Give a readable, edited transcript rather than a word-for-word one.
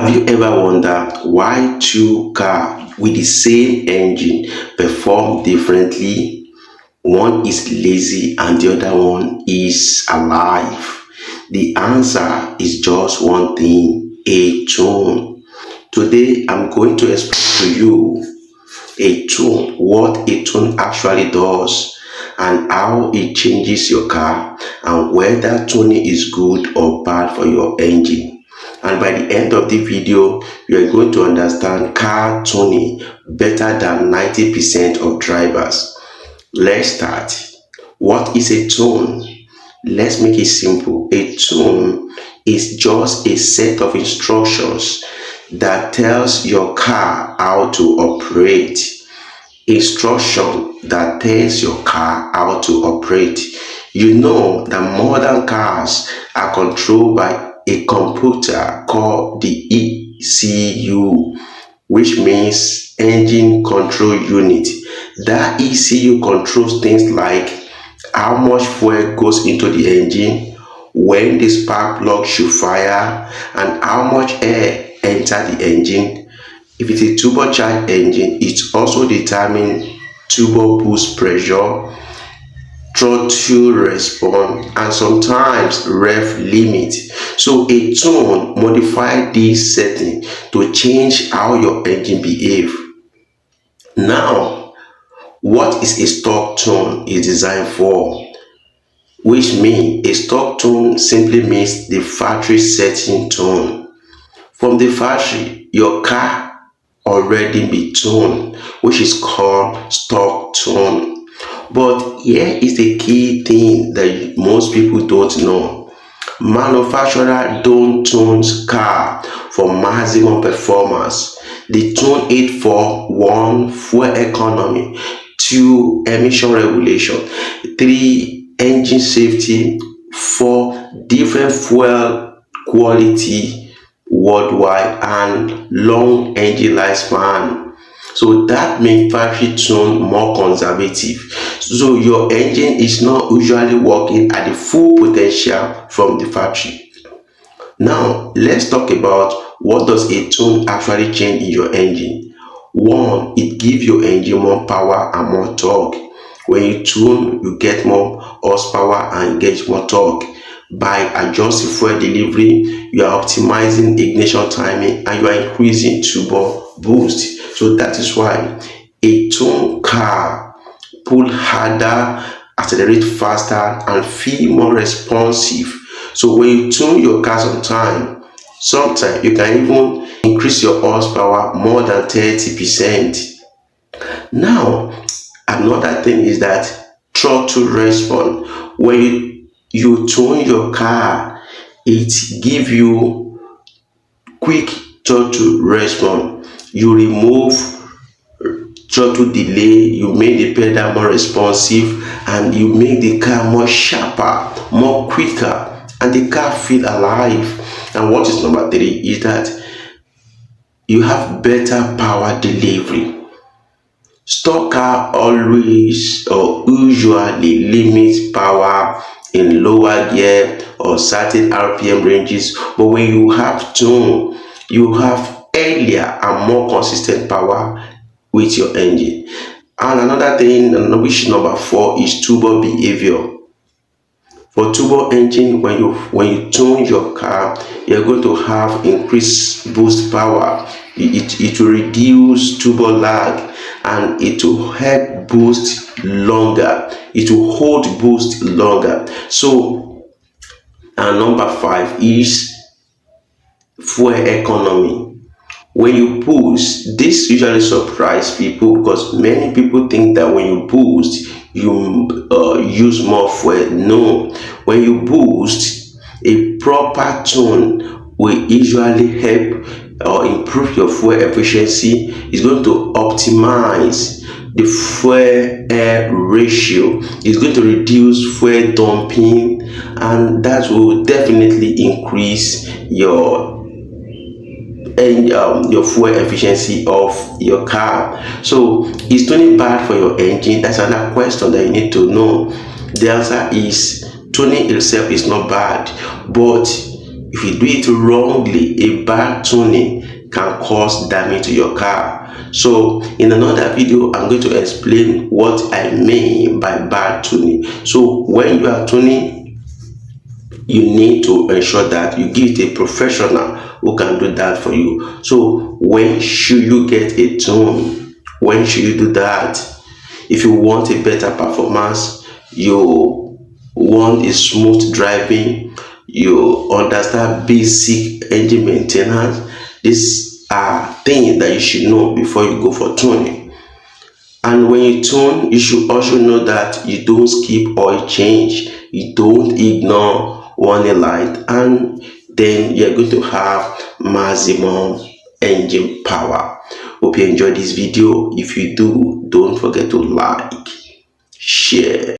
Have you ever wondered why two cars with the same engine perform differently? One is lazy and the other one is alive. The answer is just one thing: a tune. Today I'm going to explain to you a tune, what a tune actually does, and how it changes your car, and whether tuning is good or bad for your engine. And by the end of the video, you are going to understand car tuning better than 90% of drivers. Let's start. What is a tune? Let's make it simple. A tune is just a set of instructions that tells your car how to operate. Instruction that tells your car how to operate. You know that modern cars are controlled by a computer called the ECU, which means engine control unit. That ECU controls things like how much fuel goes into the engine, when the spark plug should fire, and how much air enter the engine. If it's a turbocharged engine, it also determines turbo boost pressure, throttle response, and sometimes rev limit. So a tune modifies this setting to change how your engine behaves. Now, what is a stock tune is designed for? Which means a stock tune simply means the factory setting tune. From the factory, your car already be tuned, which is called stock tune. But here is the key thing that most people don't know. Manufacturers don't tune car for maximum performance. They tune it for 1, fuel economy, 2, emission regulation, 3, engine safety, 4, different fuel quality worldwide, and long engine lifespan. So that makes factory tune more conservative. So your engine is not usually working at the full potential from the factory. Now let's talk about what does a tune actually change in your engine. One, it gives your engine more power and more torque. When you tune, you get more horsepower and you get more torque. By adjusting fuel delivery, you are optimizing ignition timing and you are increasing turbo boost. So that is why a tuned car pull harder, accelerate faster, and feel more responsive. So when you tune your car sometimes you can even increase your horsepower more than 30%. Now, another thing is that throttle response. When you tune your car, it give you quick throttle response. You remove throttle delay, you make the pedal more responsive, and you make the car more sharper, more quicker, and the car feel alive. And what is number 3 is that you have better power delivery. Stock car always or usually limits power in lower gear or certain RPM ranges, but when you have tune, you have earlier and more consistent power with your engine. And another thing, which is number 4, is turbo behavior. For turbo engine, when you tune your car, you're going to have increased boost power. It will reduce turbo lag, and it will help boost longer. It will hold boost longer. So, and number 5 is fuel economy. When you boost, this usually surprise people because many people think that when you boost, you use more fuel. No, when you boost, a proper tune will usually help or improve your fuel efficiency. It's going to optimize the fuel air ratio. It's going to reduce fuel dumping, and that will definitely increase your fuel efficiency of your car. So is tuning bad for your engine? That's another question that you need to know. The answer is tuning itself is not bad, but If you do it wrongly, a bad tuning can cause damage to your car. So in another video, I'm going to explain what I mean by bad tuning. So when you are tuning, you need to ensure that you give it a professional who can do that for you. So when should you get a tune? When should you do that? If you want a better performance, you want a smooth driving, you understand basic engine maintenance, these are things that you should know before you go for tuning. And when you tune, you should also know that you don't skip oil change, you don't ignore warning light, and then you're going to have maximum engine power. Hope you enjoyed this video. If you do, don't forget to like, share.